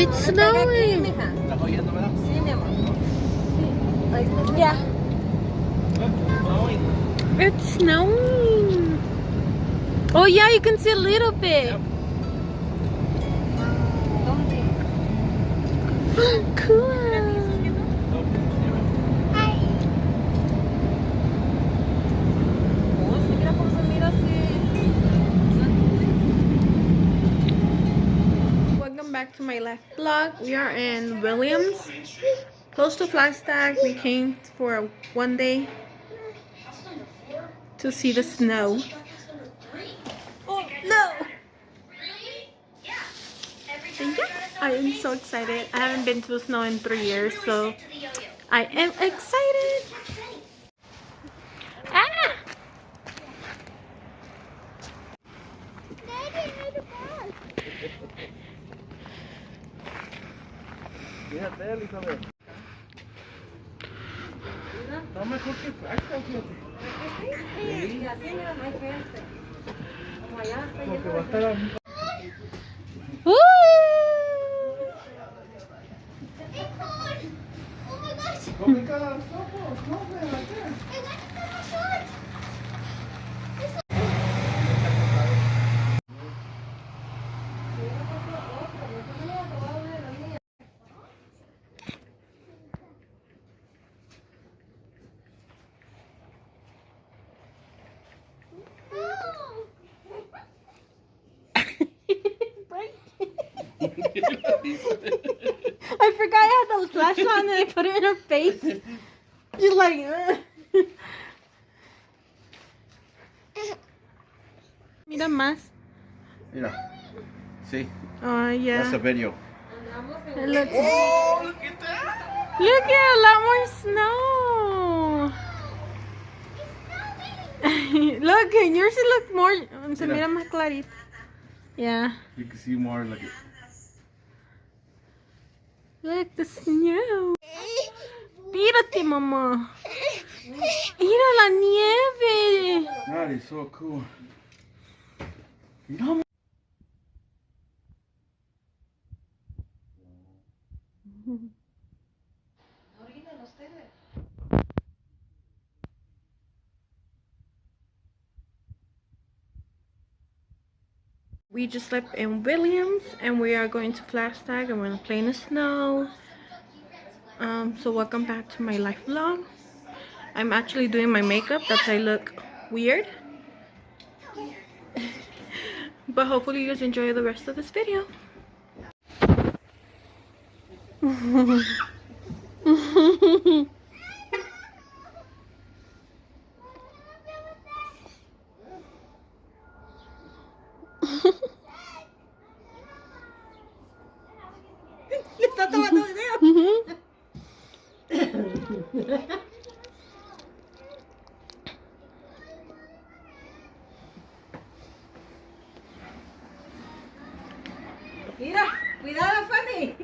It's snowing. ¿Estás oyendo, verdad? Sí, mi amor. Ahí está. Yeah. Snowing. It's snowing. Oh yeah, you can see a little bit. ¿Dónde? Cool. Oh, sí, mira cómo se mira así. Welcome back to my life vlog. We are in Williams, close to Flagstaff. We came for one day to see the snow. Oh no! And yeah, I am so excited. I haven't been to the snow in 3 years, so I am excited. Ah! Fíjate, Elizabeth. No mejor que Flagstaff, fíjate. Sí, así mira, no hay gente. Como allá está Porque lleno va a de estar a... Woo! Come cada sopo, no, güey, acá. I forgot I had the flash on and I put it in her face. She's like, Mira más. Mira. Sí. Oh, yeah. That's a video. It looks, Oh, look at that. look at a lot more snow. Look, yours look more, se Mira. mira más clarito. Yeah. You can see more like it. Look, the snow. Mírate, mamá. Mira la nieve. That is so cool. No. We just left in Williams and we are going to Flagstaff and we're gonna play in the snow. So welcome back to my life vlog. I'm actually doing my makeup, that's why I look weird. But hopefully you guys enjoy the rest of this video. Le está tomando video. Mira, cuidado, Fanny.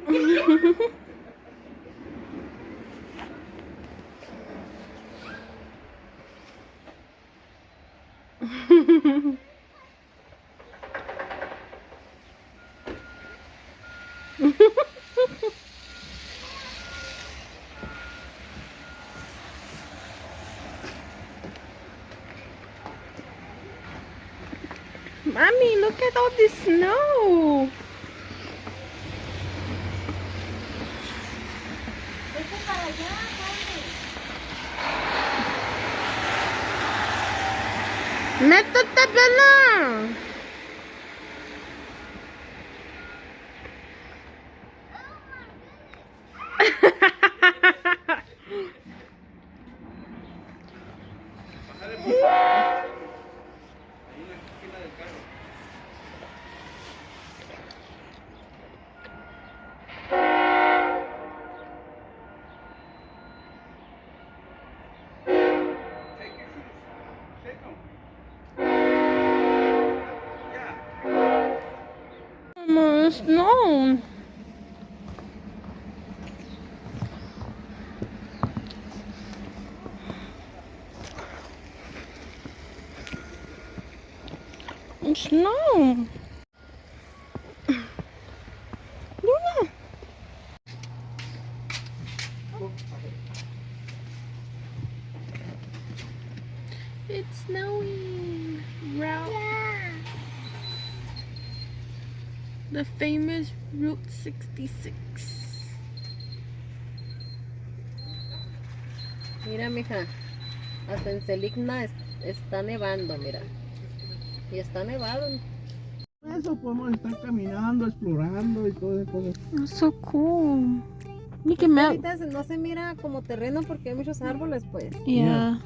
Mommy, look at all this snow. Vete para allá, Fanny. Métete, pela. Snow. Snow. Luna. It's snowing. Route. Yeah. The famous Route 66. Mira, mija, hasta en Seligna está nevando, mira. Y está nevado. Eso podemos estar caminando, explorando y todo eso. That's so cool. You Es can que melt. ahorita no se mira como terreno porque hay muchos árboles, pues. Yeah.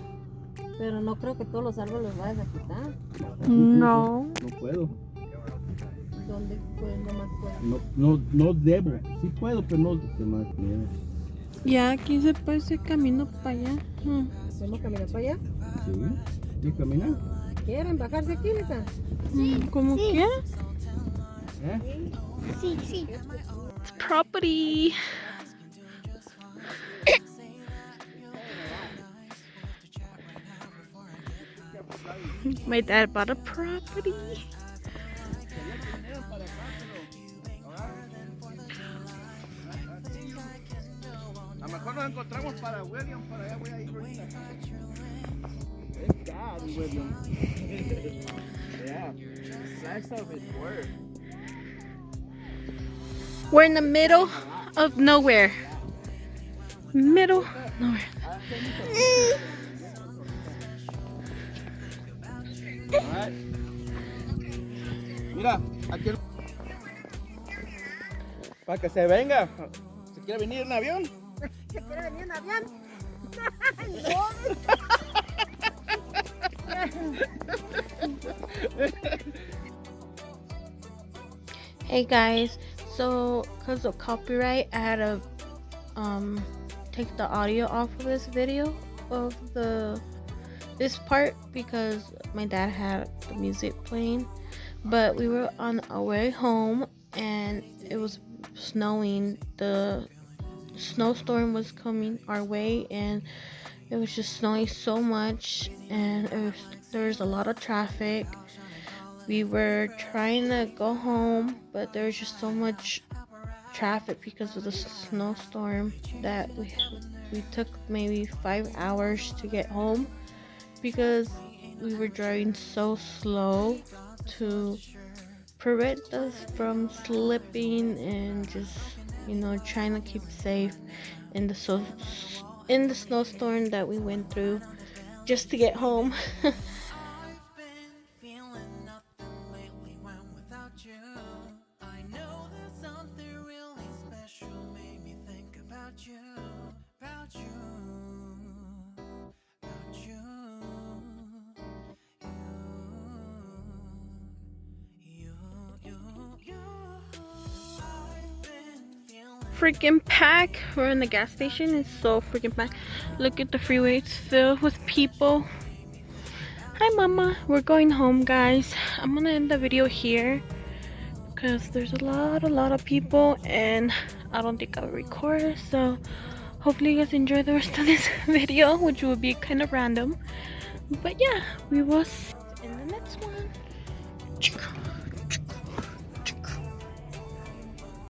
Pero no creo que todos los árboles los vayas a quitar. No. No puedo. ¿Dónde? Pues no más puedo. No debo. Sí puedo, pero no de más miedo. Ya, aquí se puede hacer camino para allá. ¿Podemos caminar para allá? Sí. ¿Y caminar? ¿Quieren bajarse aquí, mija? Como quiera. ¿Eh? Sí, sí. It's property. My dad bought a property. A lo mejor nos encontramos para William, para allá voy a ir ahorita. Thank God, William. Yeah, that's of his word. We're in the middle of nowhere. Middle nowhere. Alright. Mira, aquí para que se venga. ¿Se quiere venir en avión? ¿Se quiere venir en avión? Hey guys, so because of copyright, I had to take the audio off of this video of this part because my dad had the music playing. But we were on our way home and it was snowing. The snowstorm was coming our way and it was just snowing so much, and there was a lot of traffic. We were trying to go home, but there was just so much traffic because of the snowstorm that we took maybe 5 hours to get home because we were driving so slow to prevent us from slipping and just, trying to keep safe in the snowstorm that we went through just to get home. Freaking packed. We're in the gas station. It's so freaking packed. Look at the freeway. It's filled with people. Hi mama. We're going home, guys. I'm gonna end the video here because there's a lot of people and I don't think I'll record, so hopefully you guys enjoy the rest of this video, which will be kind of random. But yeah, we will see you in the next one.